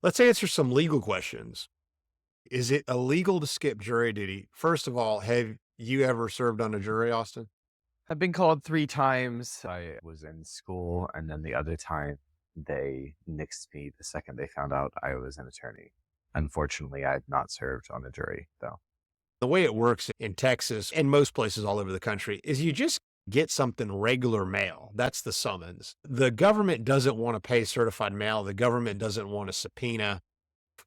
Let's answer some legal questions. Is it illegal to skip jury duty? First of all, have you ever served on a jury, Austin? I've been called 3 times. I was in school, and then the other time, they nixed me the second they found out I was an attorney. Unfortunately, I had not served on a jury, though. The way it works in Texas and most places all over the country is you just get something regular mail. That's the summons. The government doesn't want to pay certified mail. The government doesn't want to subpoena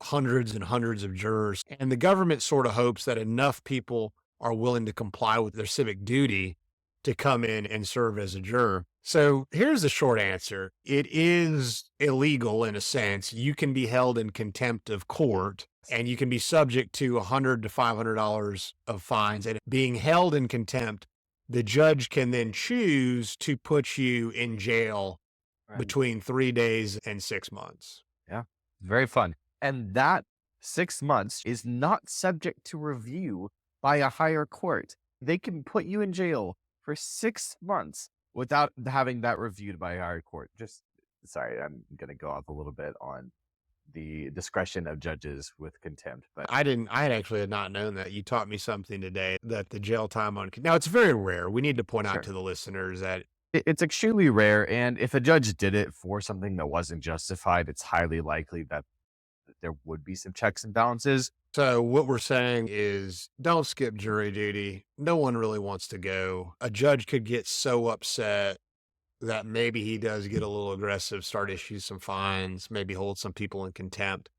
hundreds and hundreds of jurors. And the government sort of hopes that enough people are willing to comply with their civic duty to come in and serve as a juror. So here's the short answer. It is illegal in a sense. You can be held in contempt of court and you can be subject to $100 to $500 of fines. And being held in contempt, the judge can then choose to put you in jail Right. between 3 days and 6 months. Yeah, very fun. And that 6 months is not subject to review by a higher court. They can put you in jail for 6 months without having that reviewed by a higher court. Just sorry, I'm going to go off a little bit on the discretion of judges with contempt, but I had actually had not known that. You taught me something today that the jail time on, now it's very rare. We need to point out sure. to the listeners that It's extremely rare, and if a judge did it for something that wasn't justified, it's highly likely that there would be some checks and balances. so what we're saying is don't skip jury duty. No one really wants to go. A judge could get so upset that maybe he does get a little aggressive, start issuing some fines, maybe hold some people in contempt.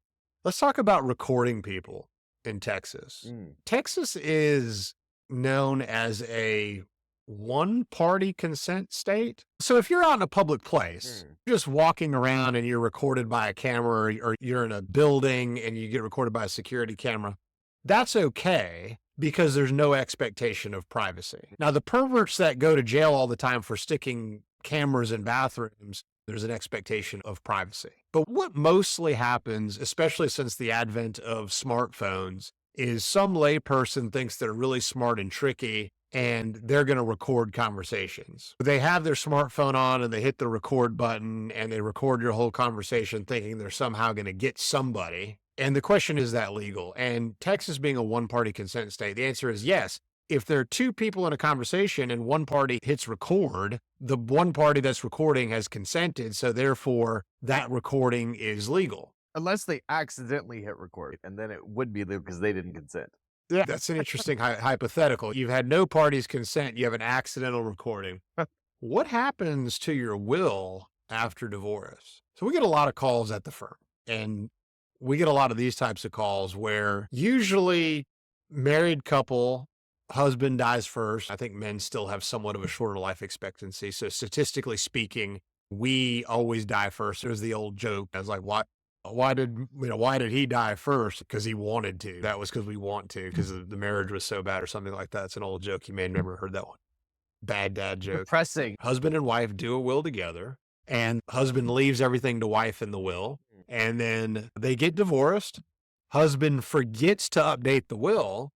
Let's talk about recording people in Texas. Mm, Texas is known as a one party consent state. So if you're out in a public place, mm. just walking around and you're recorded by a camera or you're in a building and you get recorded by a security camera, that's okay because there's no expectation of privacy. Now, the perverts that go to jail all the time for sticking cameras in bathrooms, there's an expectation of privacy. But what mostly happens, especially since the advent of smartphones, is some layperson thinks they're really smart and tricky and they're going to record conversations. They have their smartphone on and they hit the record button and they record your whole conversation thinking they're somehow going to get somebody. And the question is that legal? And Texas being a one-party consent state, the answer is yes. If there are two people in a conversation and one party hits record, the one party that's recording has consented. So therefore that recording is legal. Unless they accidentally hit record, and then it would be legal because they didn't consent. Yeah, that's an interesting hypothetical. You've had no party's consent. You have an accidental recording. What happens to your will after divorce? So we get a lot of calls at the firm and we get a lot of these types of calls where usually married couple, husband dies first. I think men still have somewhat of a shorter life expectancy. So statistically speaking, we always die first. There's the old joke. I was like, why did he die first? Because he wanted to. That was because we want to, because the marriage was so bad or something like that. It's an old joke. You may have never heard that one. Bad dad joke. Depressing. Husband and wife do a will together and husband leaves everything to wife in the will. And then they get divorced. Husband forgets to update the will.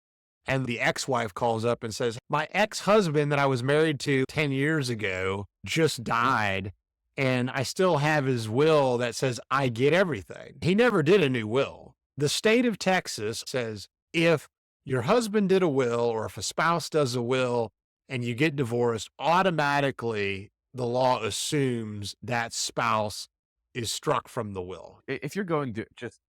And the ex-wife calls up and says, my ex-husband that I was married to 10 years ago just died. And I still have his will that says I get everything. He never did a new will. The state of Texas says if your husband did a will or if a spouse does a will and you get divorced, automatically the law assumes that spouse is struck from the will. If you're going to just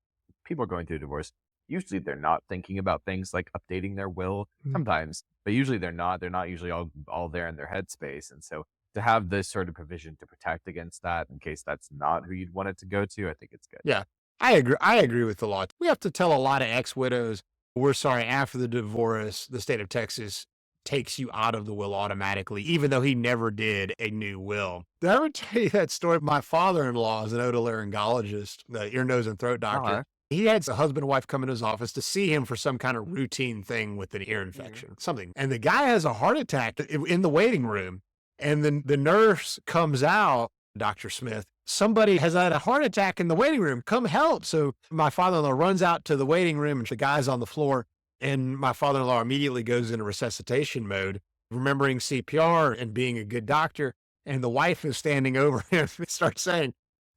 people are going through a divorce, usually they're not thinking about things like updating their will sometimes, but usually they're not. They're not usually all there in their headspace. And so to have this sort of provision to protect against that in case that's not who you'd want it to go to, I think it's good. Yeah, I agree. I agree with the law. We have to tell a lot of ex-widows, we're sorry, after the divorce, the state of Texas takes you out of the will automatically, even though he never did a new will. Did I ever tell you that story? My father-in-law is an otolaryngologist, the ear, nose, and throat doctor. Uh-huh. He had a husband and wife come in his office to see him for some kind of routine thing with an ear infection, something. And the guy has a heart attack in the waiting room. And then the nurse comes out, Dr. Smith, somebody has had a heart attack in the waiting room. Come help. So my father-in-law runs out to the waiting room and the guy's on the floor. And my father-in-law immediately goes into resuscitation mode, remembering CPR and being a good doctor. And the wife is standing over him and starts saying,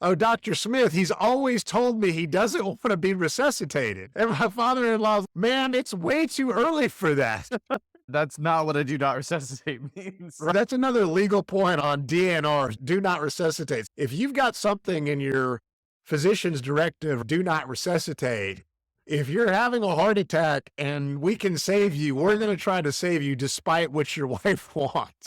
Oh, Dr. Smith, he's always told me he doesn't want to be resuscitated. And my father-in-law, man, it's way too early for that. That's not what a do not resuscitate means. That's another legal point on DNRs, do not resuscitate. If you've got something in your physician's directive, do not resuscitate, if you're having a heart attack and we can save you, we're going to try to save you despite what your wife wants.